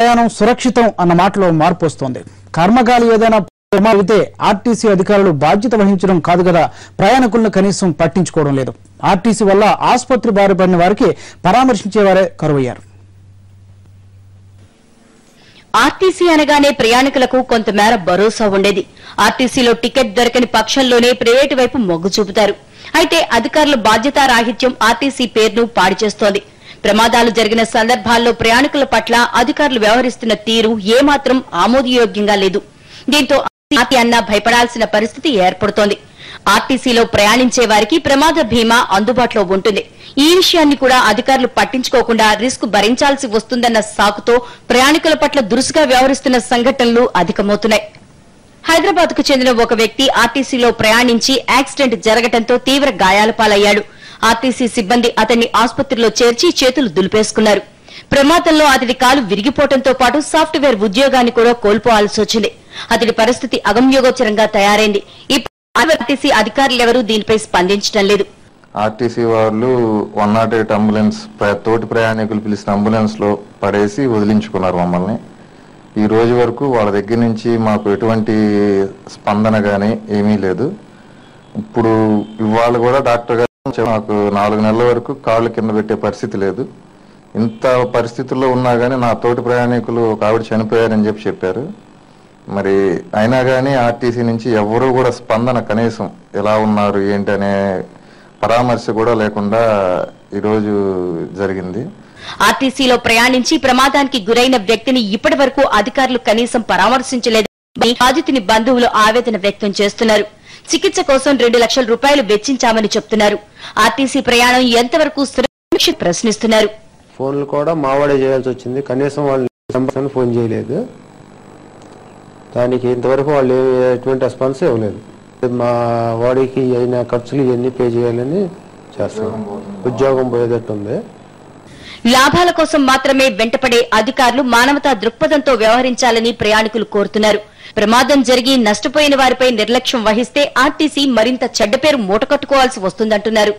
ప్రయాణం సురక్షితం అన్న మాటలో మార్పు వస్తోంది. కర్మగాలి ఏదైనా ప్రమాదమైతే ఆర్టీసీ అధికారులు బాధ్యత వహించడం కాదు కదా, ప్రయాణికులను కనీసం పట్టించుకోవడం లేదు. ఆర్టీసీ వల్ల ఆసుపత్రి బారి పడిన వారికి పరామర్శించేవారే కరువయ్యారు. ఆర్టీసీ అనగానే ప్రయాణికులకు కొంతమేర భరోసా ఉండేది. ఆర్టీసీలో టికెట్ దొరకని పక్షంలోనే ప్రైవేటు వైపు మొగ్గు చూపుతారు. అయితే అధికారుల బాధ్యతారాహిత్యం ఆర్టీసీ పేరును పాడు చేస్తోంది. ప్రమాదాలు జరిగిన సందర్భాల్లో ప్రయాణికుల పట్ల అధికారులు వ్యవహరిస్తున్న తీరు ఏమాత్రం ఆమోదయోగ్యంగా లేదు. దీంతో ఆర్టీసీ అన్నా భయపడాల్సిన పరిస్థితి ఏర్పడుతోంది. ఆర్టీసీలో ప్రయాణించే వారికి ప్రమాద బీమా అందుబాటులో ఉంటుంది. ఈ విషయాన్ని కూడా అధికారులు పట్టించుకోకుండా రిస్క్ భరించాల్సి వస్తుందన్న సాకుతో ప్రయాణికుల పట్ల దురుసుగా వ్యవహరిస్తున్న సంఘటనలు అధికమవుతున్నాయి. హైదరాబాద్ కు చెందిన ఒక వ్యక్తి ఆర్టీసీలో ప్రయాణించి యాక్సిడెంట్ జరగడంతో తీవ్ర గాయాల పాలయ్యాడు. ఆర్టీసీ సిబ్బంది అతన్ని ఆసుపత్రిలో చేర్చి చేతులు దులిపేసుకున్నారు. ప్రమాదంలో అతడి కాలు విరిగిపోవడంతో పాటు సాఫ్ట్వేర్ ఉద్యోగాన్ని కూడా కోల్పోవాల్సి వచ్చింది. అతడి పరిస్థితి అగమ్యగోచరంగా తయారైంది. ఇప్పుడు ఆర్టీసీ అధికారులెవరూ దీనిపై స్పందించడం లేదు. ఆర్టీసీ వాళ్ళు 108 అంబులెన్స్ తోటి ప్రయాణికులు పిలిచిన అంబులెన్స్ లో పడేసి వదిలించుకున్నారు మమ్మల్ని. ఈ రోజు వరకు వాళ్ళ దగ్గర నుంచి మాకు ఎటువంటి స్పందన గానీ ఏమీ లేదు. ఇప్పుడు ఇవాళ కూడా డాక్టర్ గారు మాకు 4 నెలల వరకు కాళ్ళు కింద పెట్టే పరిస్థితి లేదు. ఇంత పరిస్థితుల్లో ఉన్నా గానీ నా తోటి ప్రయాణికులు ఒక ఆవిడ చనిపోయారని చెప్పారు. మరి అయినా గానీ ఆర్టీసీ నుంచి ఎవరు కూడా స్పందన కనీసం ఎలా ఉన్నారు ఏంటి అనే పరామర్శ కూడా లేకుండా ఈరోజు జరిగింది. ఆర్టీసీలో ప్రయాణించి ప్రమాదానికి గురైన వ్యక్తిని ఇప్పటి వరకు అధికారులు కనీసం పరామర్శించలేదని బాధితుని బంధువులు ఆవేదన వ్యక్తం చేస్తున్నారు. చికిత్స కోసం 2 లక్షల రూపాయలు వెచ్చించామని చెప్తున్నారు. ఆర్టీసీ ప్రయాణం ఎంతవరకు సురక్షిత ప్రశ్నిస్తున్నారు. ఫోన్లు కూడా మావాడే చేయాల్సి వచ్చింది. కనీసం వాళ్ళు ఫోన్ చేయలేదు. దానికి ఇంతవరకు వాళ్ళు ఎటువంటి రెస్పాన్స్ ఇవ్వలేదు. మా వాడికి అయిన ఖర్చులు ఇవన్నీ పే చేయాలని చేస్తాం. ఉద్యోగం పోయేటట్టుంది. లాభాల కోసం మాత్రమే వెంటపడే అధికారులు మానవతా దృక్పథంతో వ్యవహరించాలని ప్రయాణికులు కోరుతున్నారు. ప్రమాదం జరిగి నష్టపోయిన వారిపై నిర్లక్ష్యం వహిస్తే ఆర్టీసీ మరింత చెడ్డ పేరు మూటకట్టుకోవాల్సి వస్తుందంటున్నారు.